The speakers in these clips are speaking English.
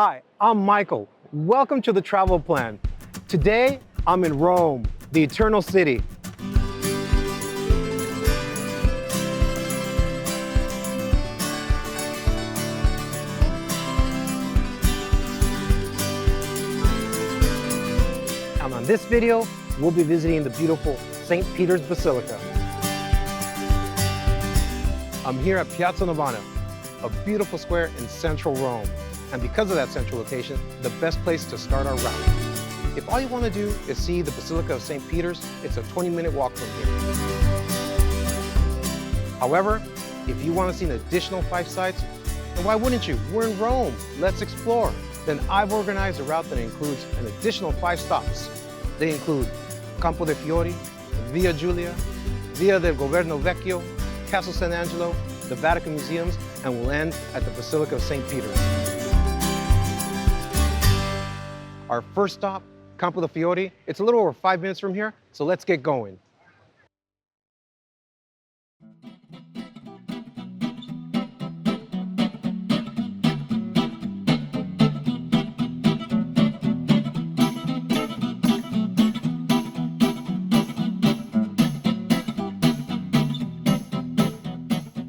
Hi, I'm Michael. Welcome to the Travel Plan. Today, I'm in Rome, the Eternal City. And on this video, we'll be visiting the beautiful St. Peter's Basilica. I'm here at Piazza Navona, a beautiful square in central Rome. And because of that central location, the best place to start our route. If all you want to do is see the Basilica of St. Peter's, it's a 20-minute walk from here. However, if you want to see an additional 5 sites, then why wouldn't you? We're in Rome, let's explore. Then I've organized a route that includes an additional 5 stops. They include Campo de Fiori, Via Giulia, Via del Governo Vecchio, Castel Sant'Angelo, the Vatican Museums, and we'll end at the Basilica of St. Peter's. Our first stop, Campo de Fiori, it's a little over 5 minutes from here, so let's get going.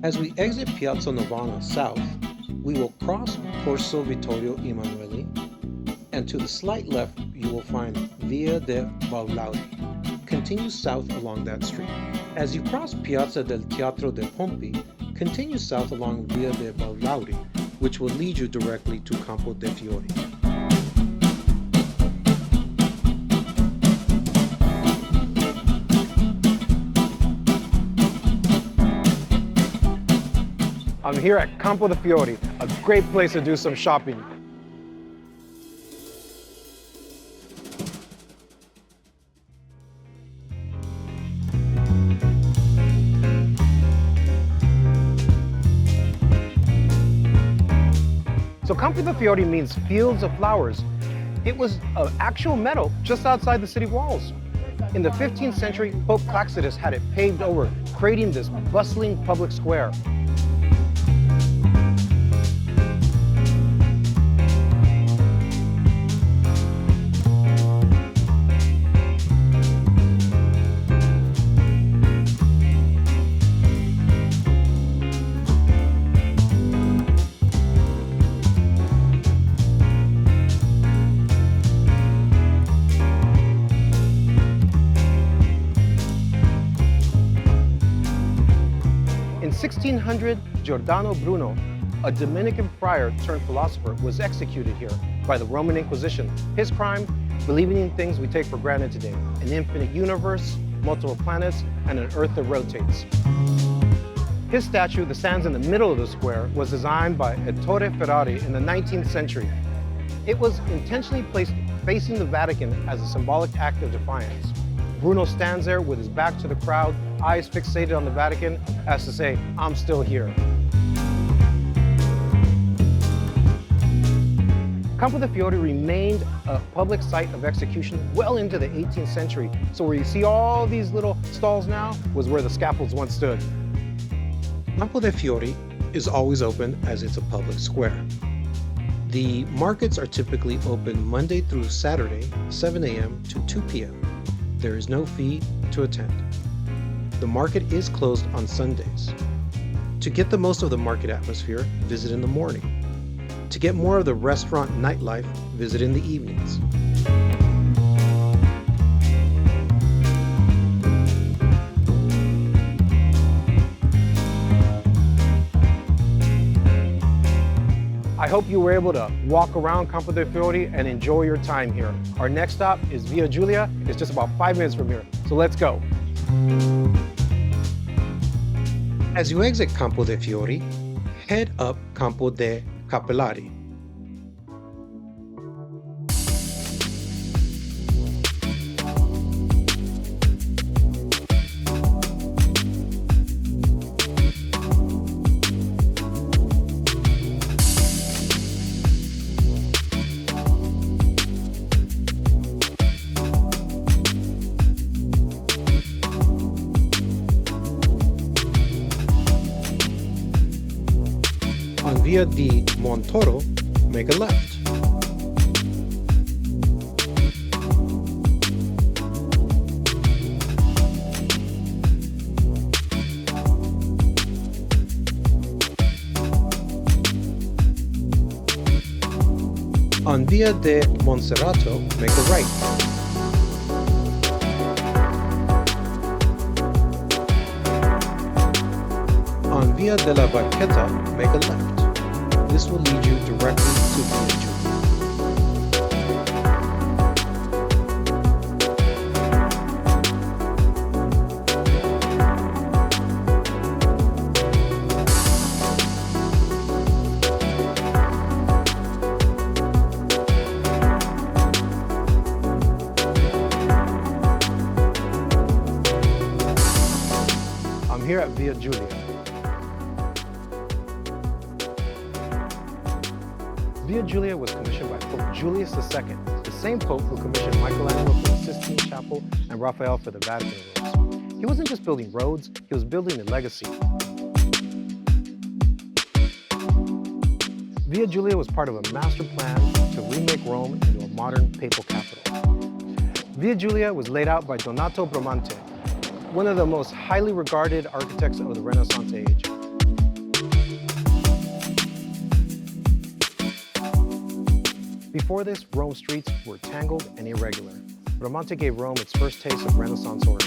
As we exit Piazza Navona south, we will cross Corso Vittorio Emanuele, and to the slight left, you will find Via de Baulaudi. Continue south along that street. As you cross Piazza del Teatro dei Pompi, continue south along Via de Baulaudi, which will lead you directly to Campo de Fiori. I'm here at Campo de Fiori, a great place to do some shopping. So Campo de Fiori means fields of flowers. It was an actual meadow just outside the city walls. In the 15th century, Pope Calixtus had it paved over, creating this bustling public square. In 1600, Giordano Bruno, a Dominican friar turned philosopher, was executed here by the Roman Inquisition. His crime? Believing in things we take for granted today. An infinite universe, multiple planets, and an earth that rotates. His statue, that stands in the middle of the square, was designed by Ettore Ferrari in the 19th century. It was intentionally placed facing the Vatican as a symbolic act of defiance. Bruno stands there with his back to the crowd, eyes fixated on the Vatican, as to say, I'm still here. Campo de Fiori remained a public site of execution well into the 18th century. So where you see all these little stalls now was where the scaffolds once stood. Campo de Fiori is always open as it's a public square. The markets are typically open Monday through Saturday, 7 a.m. to 2 p.m. There is no fee to attend. The market is closed on Sundays. To get the most of the market atmosphere, visit in the morning. To get more of the restaurant nightlife, visit in the evenings. I hope you were able to walk around Campo de Fiori and enjoy your time here. Our next stop is Via Giulia. It's just about 5 minutes from here, so let's go. As you exit Campo de Fiori, head up Campo de Capellari. On Via di Montoro, make a left. On Via de Monserrato, make a right. On Via della Barchetta, make a left. This will lead you directly to Via Giulia. I'm here at Via Giulia. Via Giulia was commissioned by Pope Julius II, the same Pope who commissioned Michelangelo for the Sistine Chapel and Raphael for the Vatican roads. He wasn't just building roads, he was building a legacy. Via Giulia was part of a master plan to remake Rome into a modern papal capital. Via Giulia was laid out by Donato Bramante, one of the most highly regarded architects of the Renaissance age. Before this, Rome's streets were tangled and irregular. Bramante gave Rome its first taste of Renaissance order.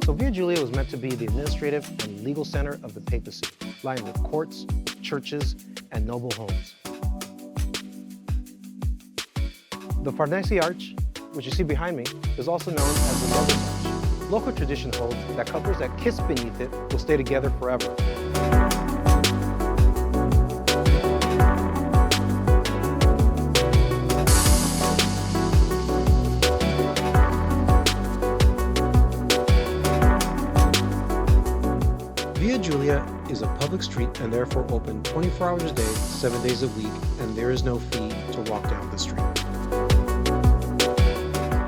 So Via Giulia was meant to be the administrative and legal center of the papacy, lined with courts, churches, and noble homes. The Farnese Arch, which you see behind me, is also known as the Lover's Arch. Local tradition holds that couples that kiss beneath it will stay together forever. Via Giulia is a public street and therefore open 24 hours a day, 7 days a week, and there is no fee to walk down the street.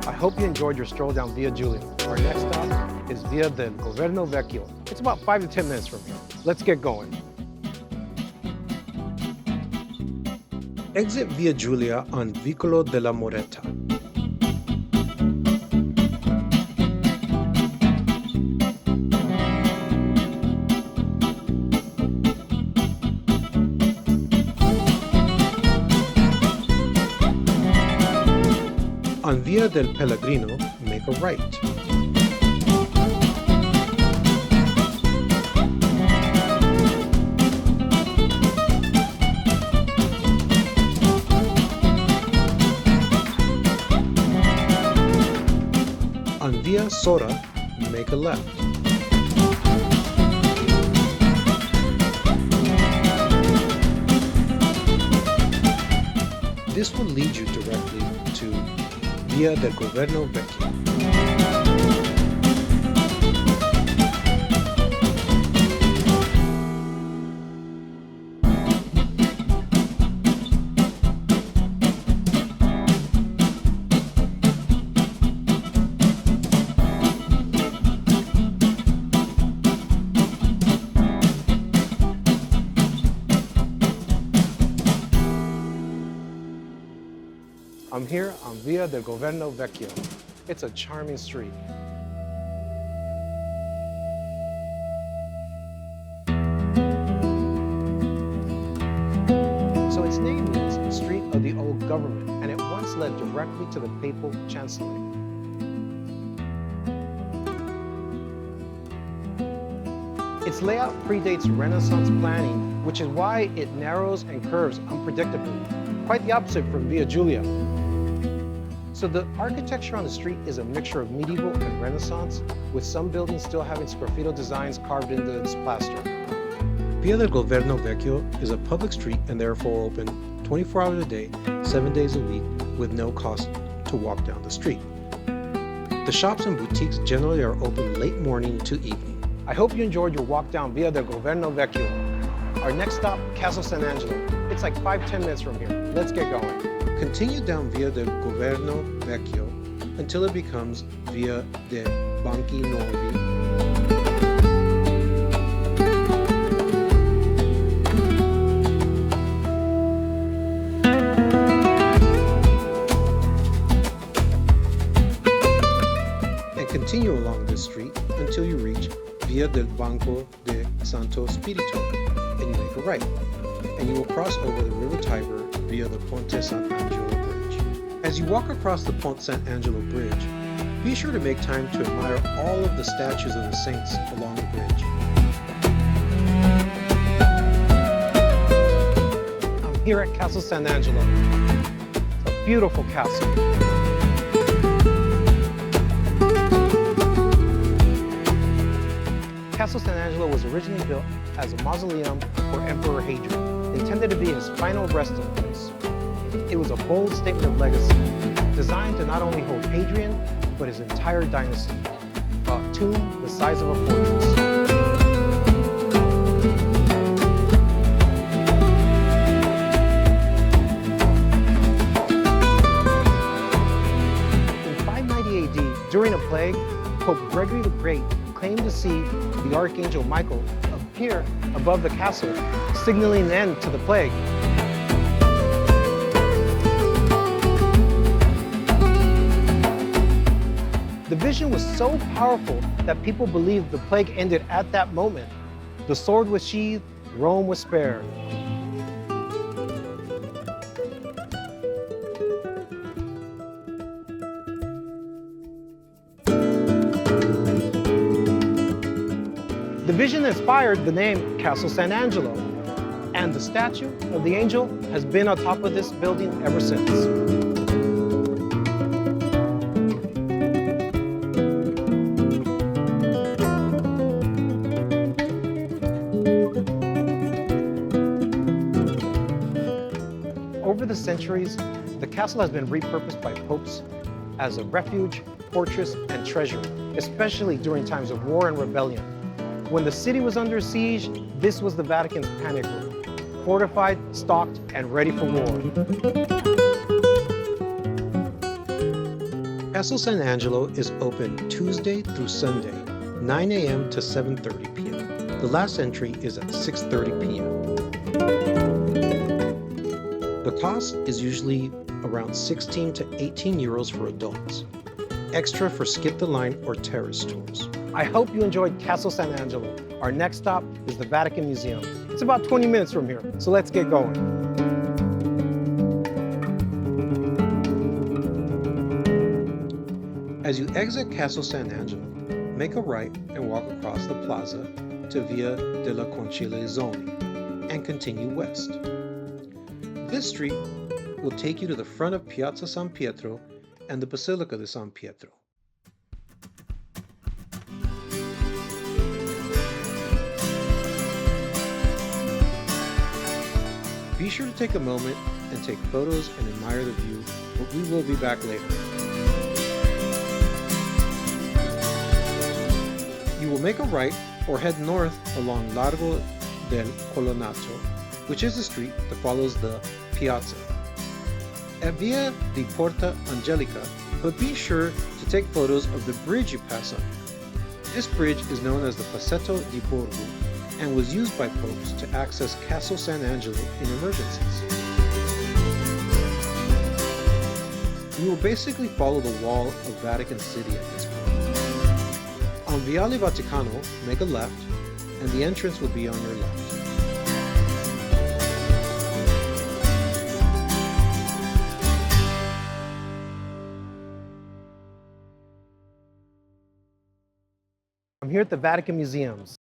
I hope you enjoyed your stroll down Via Giulia. Our next stop is Via del Governo Vecchio. It's about 5 to 10 minutes from here. Let's get going. Exit Via Giulia on Vicolo della Moretta. On Via del Pellegrino, make a right. On Via Sora, make a left. This will lead you directly to Via del Governo Vecchio. I'm here on Via del Governo Vecchio. It's a charming street. So its name means Street of the Old Government, and it once led directly to the papal chancellery. Its layout predates Renaissance planning, which is why it narrows and curves unpredictably, quite the opposite from Via Giulia. So the architecture on the street is a mixture of medieval and Renaissance, with some buildings still having sgraffito designs carved into its plaster. Via del Governo Vecchio is a public street and therefore open 24 hours a day, 7 days a week, with no cost to walk down the street. The shops and boutiques generally are open late morning to evening. I hope you enjoyed your walk down Via del Governo Vecchio. Our next stop, Castel Sant'Angelo. It's like 5-10 minutes from here. Let's get going. Continue down Via del Governo Vecchio until it becomes Via de' Banchi Nuovi. And continue along this street until you reach Via del Banco de Santo Spirito, and you make a right. and you will cross over the River Tiber via the Ponte Sant'Angelo Bridge. As you walk across the Ponte Sant'Angelo Bridge, be sure to make time to admire all of the statues of the saints along the bridge. I'm here at Castel Sant'Angelo. It's a beautiful castle. Castel Sant'Angelo was originally built as a mausoleum for Emperor Hadrian, intended to be his final resting place. It was a bold statement of legacy, designed to not only hold Hadrian, but his entire dynasty, a tomb the size of a fortress. In 590 AD, during a plague, Pope Gregory the Great claimed to see the Archangel Michael appear above the castle, signaling an end to the plague. The vision was so powerful that people believed the plague ended at that moment. The sword was sheathed, Rome was spared. The vision inspired the name Castel Sant'Angelo, and the statue of the angel has been on top of this building ever since. Over the centuries, the castle has been repurposed by popes as a refuge, fortress, and treasure, especially during times of war and rebellion. When the city was under siege, this was the Vatican's panic room, fortified, stocked, and ready for war. Castel Sant'Angelo is open Tuesday through Sunday, 9 a.m. to 7:30 p.m. The last entry is at 6:30 p.m. The cost is usually around 16 to 18 euros for adults, extra for skip the line or terrace tours. I hope you enjoyed Castel Sant'Angelo. Our next stop is the Vatican Museum. It's about 20 minutes from here, so let's get going. As you exit Castel Sant'Angelo, make a right and walk across the plaza to Via della Conciliazione and continue west. This street will take you to the front of Piazza San Pietro and the Basilica di San Pietro. Be sure to take a moment and take photos and admire the view, but we will be back later. You will make a right or head north along Largo del Colonnato, which is the street that follows the piazza. At Via di Porta Angelica, but be sure to take photos of the bridge you pass under. This bridge is known as the Passetto di Borgo and was used by popes to access Castel Sant'Angelo in emergencies. We will basically follow the wall of Vatican City at this point. On Viale Vaticano, make a left, and the entrance will be on your left. I'm here at the Vatican Museums.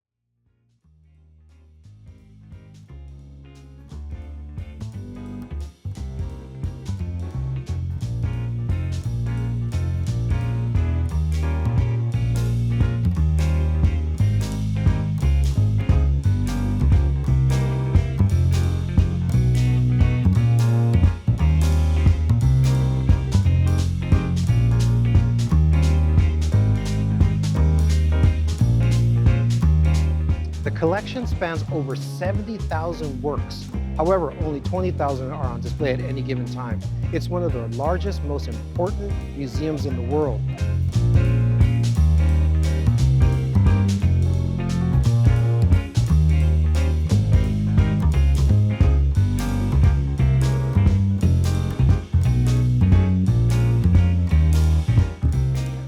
The collection spans over 70,000 works. However, only 20,000 are on display at any given time. It's one of the largest, most important museums in the world.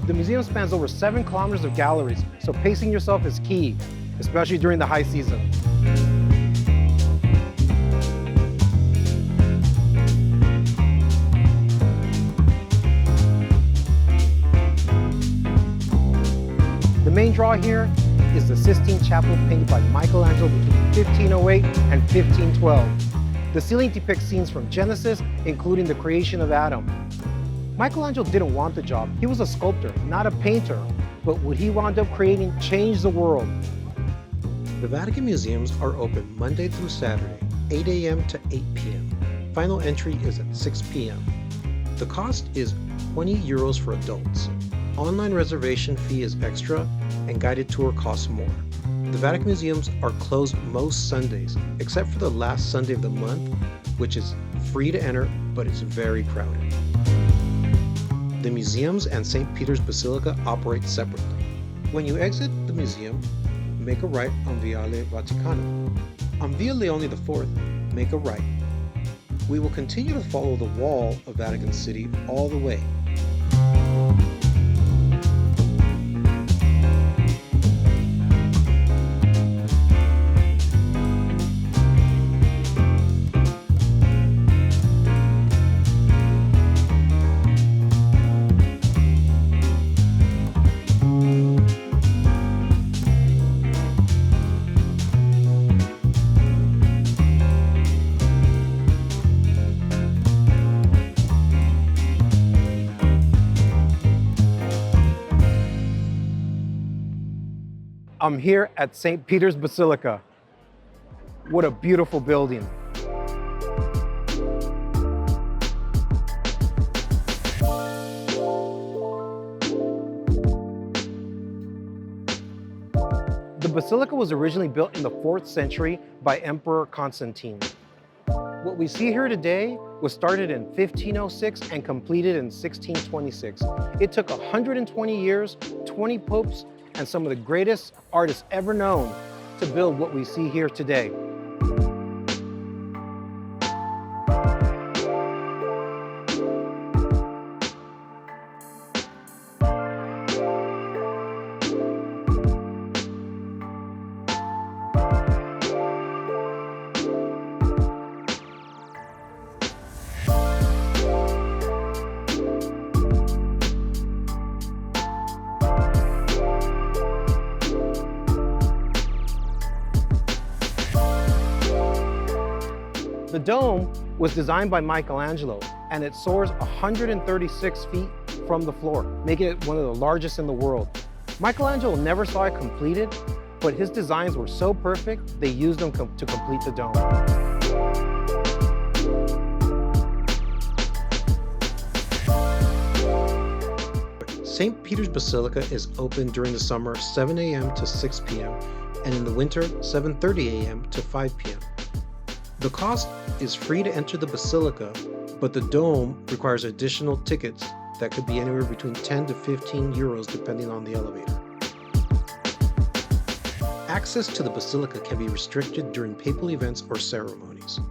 The museum spans over 7 kilometers of galleries, so pacing yourself is key, especially during the high season. draw here is the Sistine Chapel painted by Michelangelo between 1508 and 1512. The ceiling depicts scenes from Genesis, including the creation of Adam. Michelangelo didn't want the job. He was a sculptor, not a painter. But what he wound up creating changed the world. The Vatican Museums are open Monday through Saturday, 8 a.m. to 8 p.m. Final entry is at 6 p.m. The cost is 20 euros for adults. Online reservation fee is extra, and guided tour costs more. The Vatican Museums are closed most Sundays, except for the last Sunday of the month, which is free to enter, but it's very crowded. The museums and St. Peter's Basilica operate separately. When you exit the museum, make a right on Viale Vaticano. On Via Leone IV, make a right. We will continue to follow the wall of Vatican City all the way. I'm here at St. Peter's Basilica. What a beautiful building. The basilica was originally built in the 4th century by Emperor Constantine. What we see here today was started in 1506 and completed in 1626. It took 120 years, 20 popes, and some of the greatest artists ever known to build what we see here today. The dome was designed by Michelangelo, and it soars 136 feet from the floor, making it one of the largest in the world. Michelangelo never saw it completed, but his designs were so perfect, they used them to complete the dome. St. Peter's Basilica is open during the summer 7 a.m. to 6 p.m. and in the winter 7:30 a.m. to 5 p.m. The cost is free to enter the basilica, but the dome requires additional tickets that could be anywhere between 10 to 15 euros depending on the elevator. Access to the basilica can be restricted during papal events or ceremonies.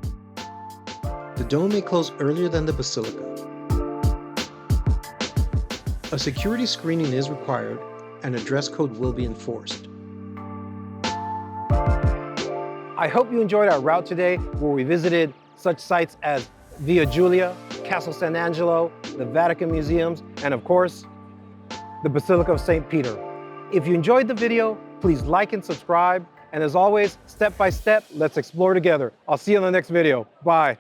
The dome may close earlier than the basilica. A security screening is required, and a dress code will be enforced. I hope you enjoyed our route today, where we visited such sites as Via Giulia, Castel Sant'Angelo, the Vatican Museums, and of course, the Basilica of St. Peter. If you enjoyed the video, please like and subscribe. And as always, step by step, let's explore together. I'll see you in the next video. Bye.